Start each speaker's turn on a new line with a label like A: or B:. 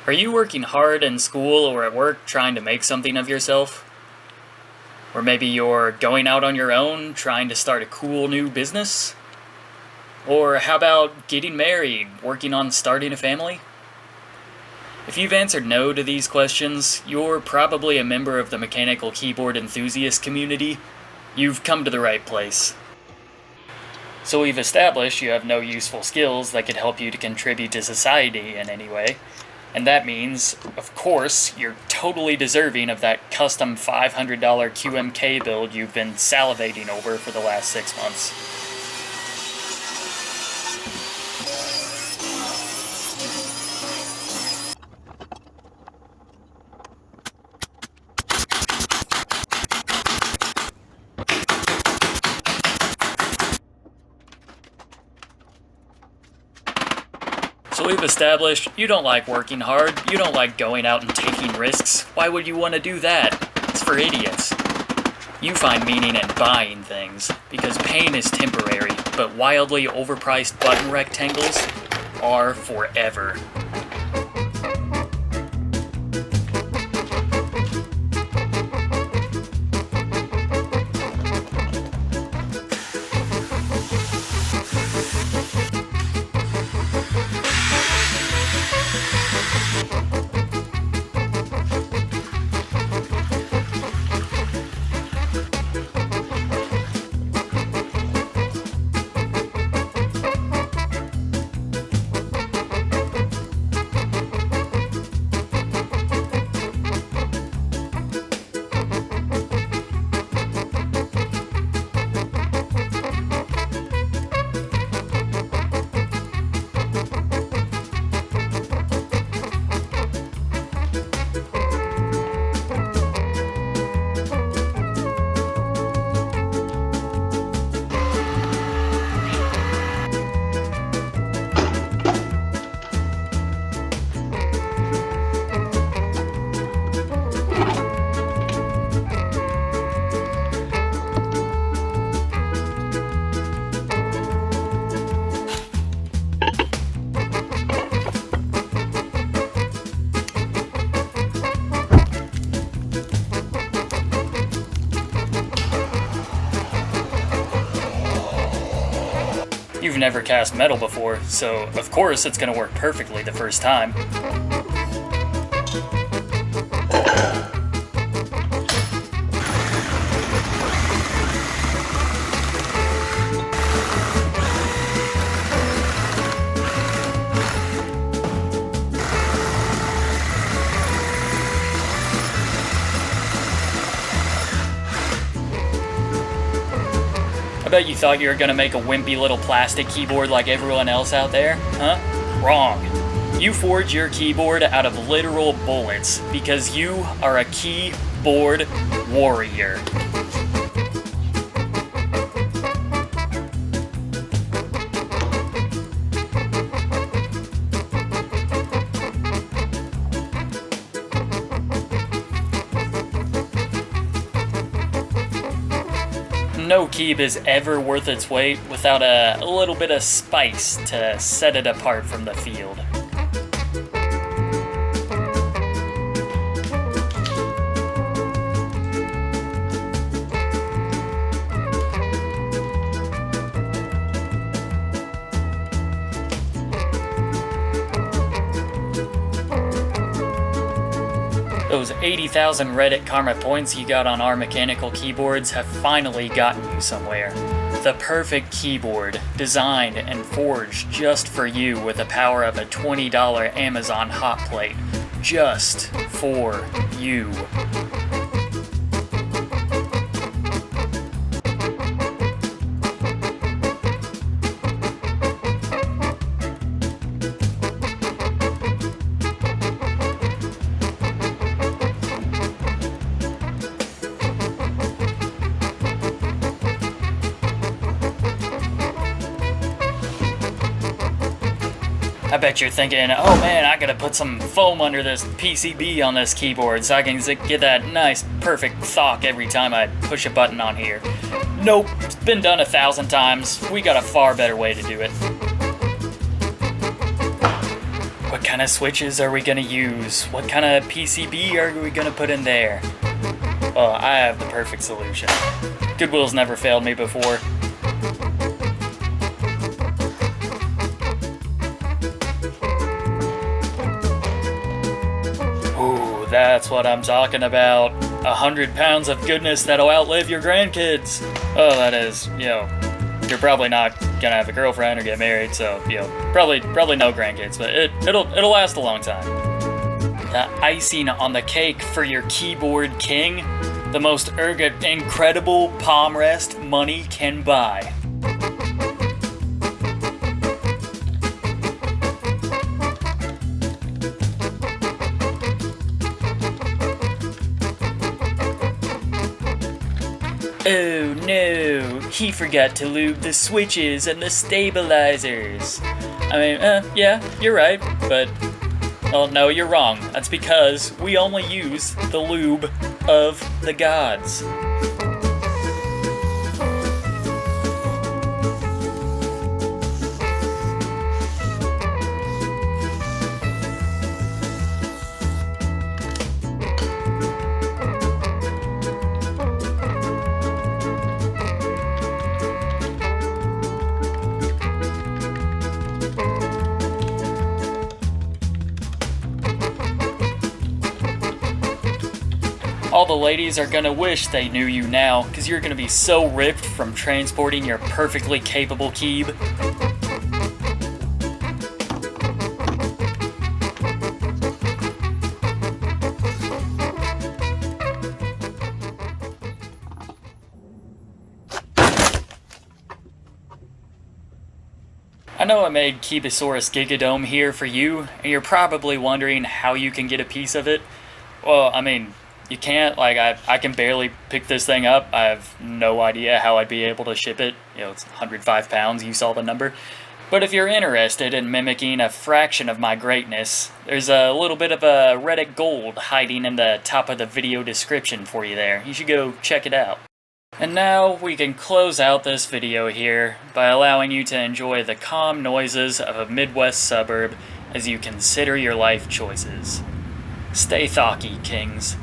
A: Are you working hard in school or at work trying to make something of yourself? Or maybe you're going out on your own trying to start a cool new business? Or how about getting married, working on starting a family? If you've answered no to these questions, you're probably a member of the mechanical keyboard enthusiast community. You've come to the right place. So we've established you have no useful skills that could help you to contribute to society in any way. And that means, of course, you're totally deserving of that custom $500 QMK build you've been salivating over for the last 6 months. So we've established you don't like working hard, you don't like going out and taking risks. Why would you want to do that? It's for idiots. You find meaning in buying things, because pain is temporary, but wildly overpriced button rectangles are forever. You've never cast metal before, so of course it's going to work perfectly the first time. I bet you thought you were gonna make a wimpy little plastic keyboard like everyone else out there, huh? Wrong. You forge your keyboard out of literal bullets because you are a keyboard warrior. No keyb is ever worth its weight without a little bit of spice to set it apart from the field. Those 80,000 Reddit karma points you got on our mechanical keyboards have finally gotten you somewhere. The perfect keyboard, designed and forged just for you with the power of a $20 Amazon hot plate. Just for you. I bet you're thinking, oh man, I gotta put some foam under this PCB on this keyboard so I can get that nice, perfect THOCK every time I push a button on here. Nope, it's been done 1,000 times. We got a far better way to do it. What kind of switches are we gonna use? What kind of PCB are we gonna put in there? Well, I have the perfect solution. Goodwill's never failed me before. Ooh, that's what I'm talking about. 100 pounds of goodness that'll outlive your grandkids. Oh, that is, you're probably not gonna have a girlfriend or get married, so, probably no grandkids, but it'll last a long time. The icing on the cake for your keyboard king, the most incredible palm rest money can buy. Oh no, he forgot to lube the switches and the stabilizers. I mean, yeah, you're right, but, well, no, you're wrong. That's because we only use the lube of the gods. All the ladies are gonna wish they knew you now, because you're gonna be so ripped from transporting your perfectly capable Keeb. I know I made Keebosaurus Gigadome here for you, and you're probably wondering how you can get a piece of it. Well, I mean, you can't. I can barely pick this thing up. I have no idea how I'd be able to ship it. It's 105 pounds, you saw the number. But if you're interested in mimicking a fraction of my greatness, there's a little bit of a Reddit gold hiding in the top of the video description for you there. You should go check it out. And now we can close out this video here by allowing you to enjoy the calm noises of a Midwest suburb as you consider your life choices. Stay thocky, kings.